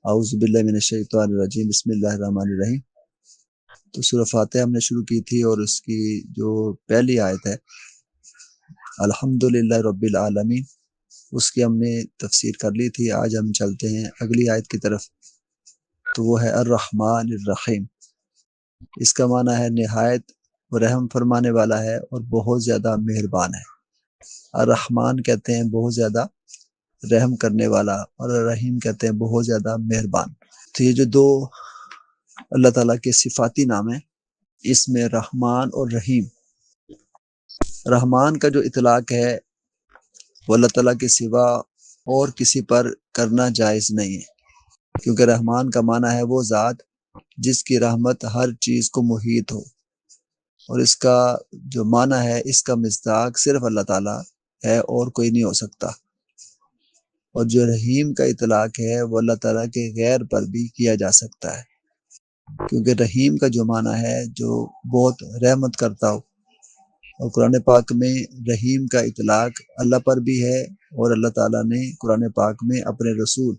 اعوذ باللہ من الشیطان الرجیم بسم اللہ الرحمن الرحیم۔ تو سورہ فاتحہ ہم نے شروع کی تھی اور اس کی جو پہلی آیت ہے الحمدللہ رب العالمین، اس کی ہم نے تفسیر کر لی تھی۔ آج ہم چلتے ہیں اگلی آیت کی طرف، تو وہ ہے الرحمن الرحیم۔ اس کا معنی ہے نہایت رحم فرمانے والا ہے اور بہت زیادہ مہربان ہے۔ الرحمن کہتے ہیں بہت زیادہ رحم کرنے والا، اور الرحیم کہتے ہیں بہت زیادہ مہربان۔ تو یہ جو دو اللہ تعالیٰ کے صفاتی نام ہیں، اس میں رحمان اور رحیم، رحمان کا جو اطلاق ہے وہ اللہ تعالیٰ کے سوا اور کسی پر کرنا جائز نہیں ہے، کیونکہ رحمان کا معنی ہے وہ ذات جس کی رحمت ہر چیز کو محیط ہو، اور اس کا جو معنی ہے اس کا مصداق صرف اللہ تعالیٰ ہے اور کوئی نہیں ہو سکتا۔ اور جو رحیم کا اطلاق ہے وہ اللہ تعالیٰ کے غیر پر بھی کیا جا سکتا ہے، کیونکہ رحیم کا جو معنی ہے جو بہت رحمت کرتا ہو، اور قرآن پاک میں رحیم کا اطلاق اللہ پر بھی ہے، اور اللہ تعالیٰ نے قرآن پاک میں اپنے رسول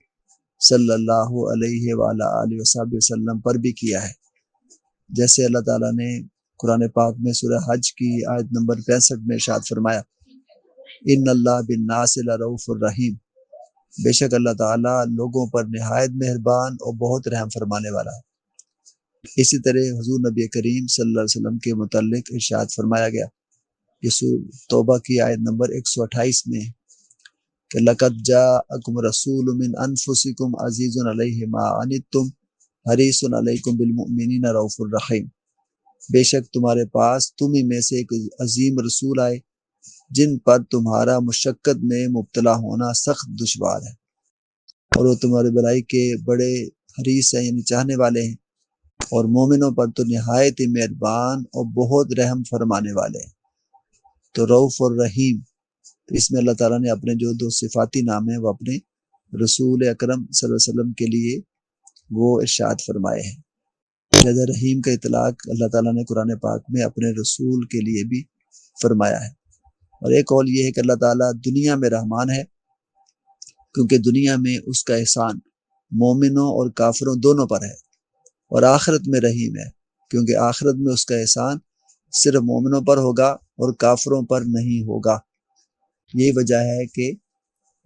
صلی اللہ علیہ وآلہ آلہ وسلم پر بھی کیا ہے۔ جیسے اللہ تعالیٰ نے قرآن پاک میں سورہ حج کی آیت نمبر 65 میں ارشاد فرمایا، ان اللہ بالناس لرؤوف الرحیم، بے شک اللہ تعالیٰ لوگوں پر نہایت مہربان اور بہت رحم فرمانے والا ہے۔ اسی طرح حضور نبی کریم صلی اللہ علیہ وسلم کے متعلق ارشاد فرمایا گیا، یہ توبہ کی آیت نمبر 128 میں، کہ لقد جاءکم رسول من انفسکم عزیز علیہ ما عنتم حریص علیکم بالمؤمنین رؤوف الرحیم، بے شک تمہارے پاس تم ہی میں سے ایک عظیم رسول آئے جن پر تمہارا مشقت میں مبتلا ہونا سخت دشوار ہے، اور وہ تمہارے بھلائی کے بڑے حریص ہیں، یعنی چاہنے والے ہیں، اور مومنوں پر تو نہایت ہی مہربان اور بہت رحم فرمانے والے ہیں۔ تو رؤوف اور رحیم، اس میں اللہ تعالیٰ نے اپنے جو دو صفاتی نام ہیں وہ اپنے رسول اکرم صلی اللہ علیہ وسلم کے لیے وہ ارشاد فرمائے ہیں۔ لہذا رحیم کا اطلاق اللہ تعالیٰ نے قرآن پاک میں اپنے رسول کے لیے بھی فرمایا ہے۔ اور ایک قول یہ ہے کہ اللہ تعالیٰ دنیا میں رحمان ہے، کیونکہ دنیا میں اس کا احسان مومنوں اور کافروں دونوں پر ہے، اور آخرت میں رحیم ہے، کیونکہ آخرت میں اس کا احسان صرف مومنوں پر ہوگا اور کافروں پر نہیں ہوگا۔ یہی وجہ ہے کہ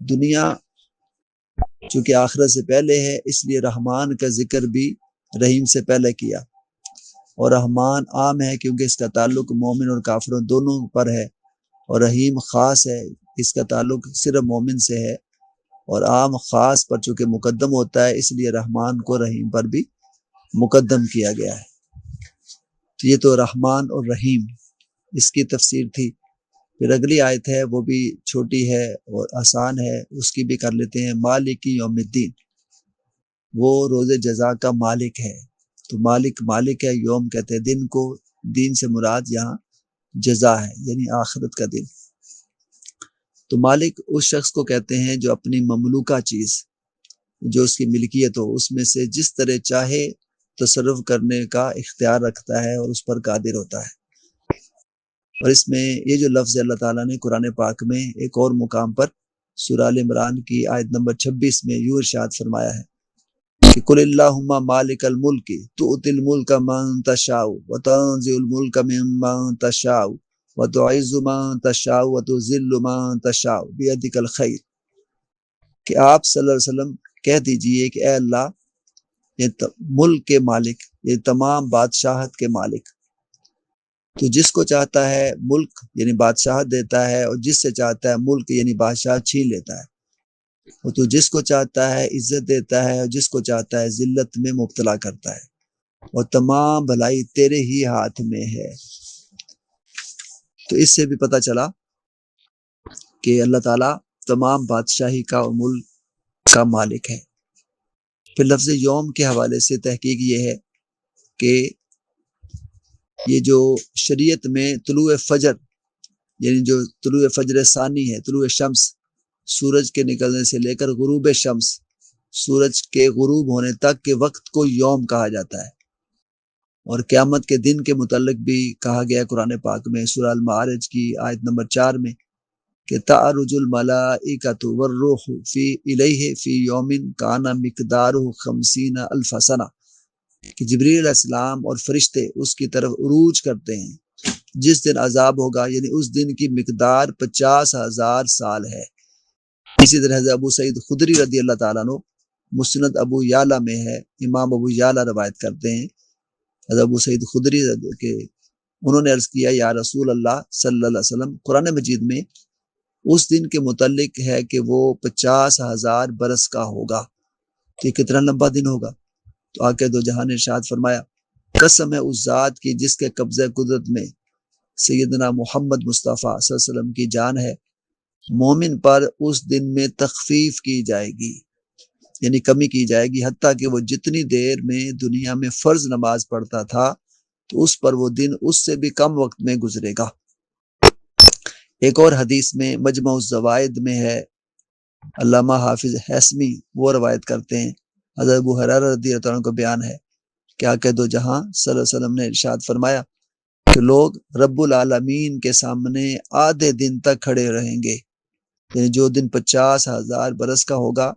دنیا چونکہ آخرت سے پہلے ہے، اس لیے رحمان کا ذکر بھی رحیم سے پہلے کیا، اور رحمان عام ہے کیونکہ اس کا تعلق مومن اور کافروں دونوں پر ہے، اور رحیم خاص ہے، اس کا تعلق صرف مومن سے ہے، اور عام خاص پر چونکہ مقدم ہوتا ہے، اس لیے رحمان کو رحیم پر بھی مقدم کیا گیا ہے۔ تو یہ تو رحمان اور رحیم اس کی تفسیر تھی۔ پھر اگلی آیت ہے، وہ بھی چھوٹی ہے اور آسان ہے، اس کی بھی کر لیتے ہیں۔ مالک یوم الدین، وہ روز جزا کا مالک ہے۔ تو مالک ہے، یوم کہتے ہیں دن کو، دین سے مراد یہاں جزا ہے، یعنی آخرت کا دن۔ تو مالک اس شخص کو کہتے ہیں جو اپنی مملوکہ چیز، جو اس کی ملکیت ہو، اس میں سے جس طرح چاہے تصرف کرنے کا اختیار رکھتا ہے اور اس پر قادر ہوتا ہے۔ اور اس میں یہ جو لفظ اللہ تعالیٰ نے قرآن پاک میں ایک اور مقام پر سورہ آل عمران کی آیت نمبر 26 میں یوں ارشاد فرمایا ہے کہ قل اللہم مالک الملک تؤتی الملک من تشاء وتنزع الملک ممن تشاء وتعز من تشاء وتذل من تشاء بیدک الخیر، کہ آپ صلی اللہ علیہ وسلم کہہ دیجئے کہ اے اللہ، یہ ملک کے مالک، یہ تمام بادشاہت کے مالک، تو جس کو چاہتا ہے ملک یعنی بادشاہت دیتا ہے، اور جس سے چاہتا ہے ملک یعنی بادشاہ چھین لیتا ہے، اور تو جس کو چاہتا ہے عزت دیتا ہے، اور جس کو چاہتا ہے ذلت میں مبتلا کرتا ہے، اور تمام بھلائی تیرے ہی ہاتھ میں ہے۔ تو اس سے بھی پتہ چلا کہ اللہ تعالیٰ تمام بادشاہی کا اور ملک کا مالک ہے۔ پھر لفظ یوم کے حوالے سے تحقیق یہ ہے کہ یہ جو شریعت میں طلوع فجر، یعنی جو طلوع فجر ثانی ہے، طلوع شمس، سورج کے نکلنے سے لے کر غروب شمس، سورج کے غروب ہونے تک کے وقت کو یوم کہا جاتا ہے۔ اور قیامت کے دن کے متعلق بھی کہا گیا ہے قرآن پاک میں، سورہ المعارج کی آیت نمبر 4 میں، کہ تعرج الملائکۃ والروح فی الیہ فی یوم کان مقدارہ 50,000 سنہ، کہ جبریل علیہ السلام اور فرشتے اس کی طرف عروج کرتے ہیں جس دن عذاب ہوگا، یعنی اس دن کی مقدار 50,000 سال ہے۔ اسی طرح حضرت ابو سعید خدری رضی اللہ تعالیٰ عنہ، مسند ابو یعلا میں ہے، امام ابو یعلا روایت کرتے ہیں حضرت ابو سعید خدری کے، انہوں نے عرض کیا یا رسول اللہ صلی اللہ علیہ وسلم، قرآن مجید میں اس دن کے متعلق ہے کہ وہ 50,000 برس کا ہوگا، تو یہ کتنا لمبا دن ہوگا؟ تو آقا دو جہاں نے ارشاد فرمایا، قسم ہے اس ذات کی جس کے قبضہ قدرت میں سیدنا محمد مصطفیٰ صلی اللہ علیہ وسلم کی جان ہے، مومن پر اس دن میں تخفیف کی جائے گی، یعنی کمی کی جائے گی، حتیٰ کہ وہ جتنی دیر میں دنیا میں فرض نماز پڑھتا تھا تو اس پر وہ دن اس سے بھی کم وقت میں گزرے گا۔ ایک اور حدیث میں مجمع الزوائد میں ہے، علامہ حافظ حسمی وہ روایت کرتے ہیں، حضرت ابو ہریرہ رضی اللہ عنہ کو بیان ہے کہ آقا دو جہاں صلی اللہ علیہ وسلم نے ارشاد فرمایا کہ لوگ رب العالمین کے سامنے آدھے دن تک کھڑے رہیں گے، یعنی جو دن 50,000 برس کا ہوگا،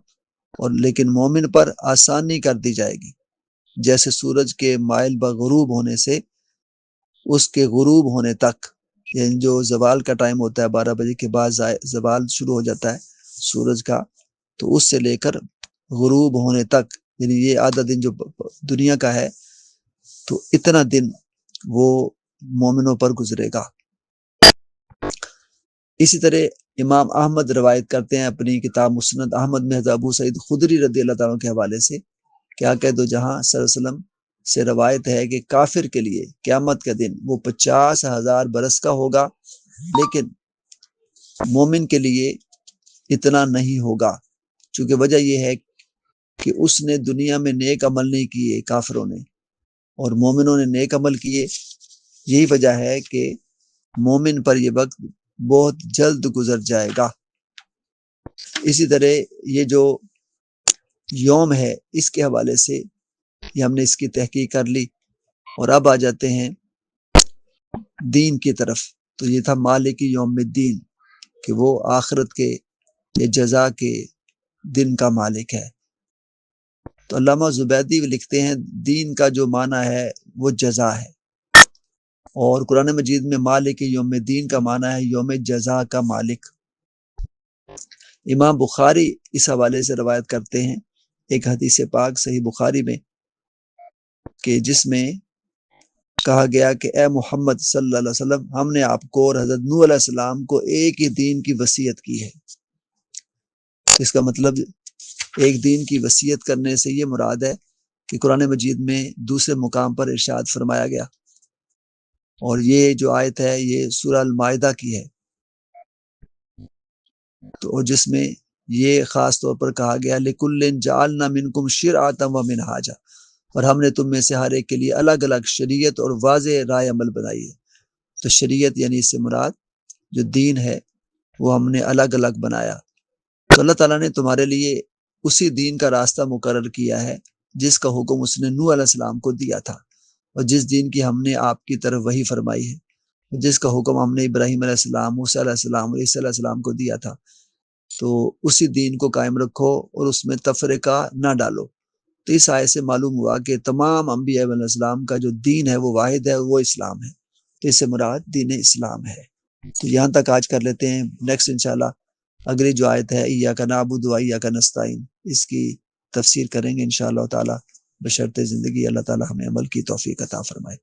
اور لیکن مومن پر آسانی کر دی جائے گی، جیسے سورج کے مائل بغروب ہونے سے اس کے غروب ہونے تک، یعنی جو زوال کا ٹائم ہوتا ہے 12 بجے کے بعد زوال شروع ہو جاتا ہے سورج کا، تو اس سے لے کر غروب ہونے تک، یعنی یہ آدھا دن جو دنیا کا ہے، تو اتنا دن وہ مومنوں پر گزرے گا۔ اسی طرح امام احمد روایت کرتے ہیں اپنی کتاب مسند احمد میں حضرت ابو سعید خدری رضی اللہ تعالیٰ کے حوالے سے کہ آقا دو جہاں صلی اللہ علیہ وسلم سے روایت ہے کہ کافر کے لیے قیامت کا دن وہ 50,000 برس کا ہوگا، لیکن مومن کے لیے اتنا نہیں ہوگا، چونکہ وجہ یہ ہے کہ اس نے دنیا میں نیک عمل نہیں کیے کافروں نے، اور مومنوں نے نیک عمل کیے، یہی وجہ ہے کہ مومن پر یہ وقت بہت جلد گزر جائے گا۔ اسی طرح یہ جو یوم ہے اس کے حوالے سے یہ ہم نے اس کی تحقیق کر لی، اور اب آ جاتے ہیں دین کی طرف۔ تو یہ تھا مالک یوم الدین، کہ وہ آخرت کے یا جزا کے دن کا مالک ہے۔ تو علامہ زبیدی لکھتے ہیں دین کا جو معنی ہے وہ جزا ہے، اور قرآن مجید میں مالک یوم الدین کا معنی ہے یوم جزا کا مالک۔ امام بخاری اس حوالے سے روایت کرتے ہیں ایک حدیث پاک صحیح بخاری میں، کہ جس میں کہا گیا کہ اے محمد صلی اللہ علیہ وسلم، ہم نے آپ کو اور حضرت نوح علیہ السلام کو ایک ہی دین کی وصیت کی ہے۔ اس کا مطلب ایک دین کی وصیت کرنے سے یہ مراد ہے کہ قرآن مجید میں دوسرے مقام پر ارشاد فرمایا گیا، اور یہ جو آیت ہے یہ سورہ المائدہ کی ہے، تو جس میں یہ خاص طور پر کہا گیا لِكُلٍّ جَعَلْنَا مِنْكُمْ شِرْعَةً وَمِنْهَاجًا، اور ہم نے تم میں سے ہر ایک کے لیے الگ الگ شریعت اور واضح رائے عمل بنائی ہے۔ تو شریعت یعنی اس سے مراد جو دین ہے وہ ہم نے الگ الگ بنایا۔ تو اللہ تعالیٰ نے تمہارے لیے اسی دین کا راستہ مقرر کیا ہے جس کا حکم اس نے نوح علیہ السلام کو دیا تھا، اور جس دین کی ہم نے آپ کی طرف وحی فرمائی ہے، جس کا حکم ہم نے ابراہیم علیہ السلام، موسیٰ علیہ السلام اور عیسیٰ علیہ السلام کو دیا تھا۔ تو اسی دین کو قائم رکھو اور اس میں تفرقہ نہ ڈالو۔ تو اس آیت سے معلوم ہوا کہ تمام انبیاء علیہ السلام کا جو دین ہے وہ واحد ہے، وہ اسلام ہے، تو اس سے مراد دین اسلام ہے۔ تو یہاں تک آج کر لیتے ہیں، نیکسٹ انشاءاللہ اگلی جو آیت ہے ایاک نعبد و ایاک نستعین، اس کی تفسیر کریں گے انشاءاللہ تعالی، بشرط زندگی اللہ تعالی ہمیں عمل کی توفیق عطا فرمائے۔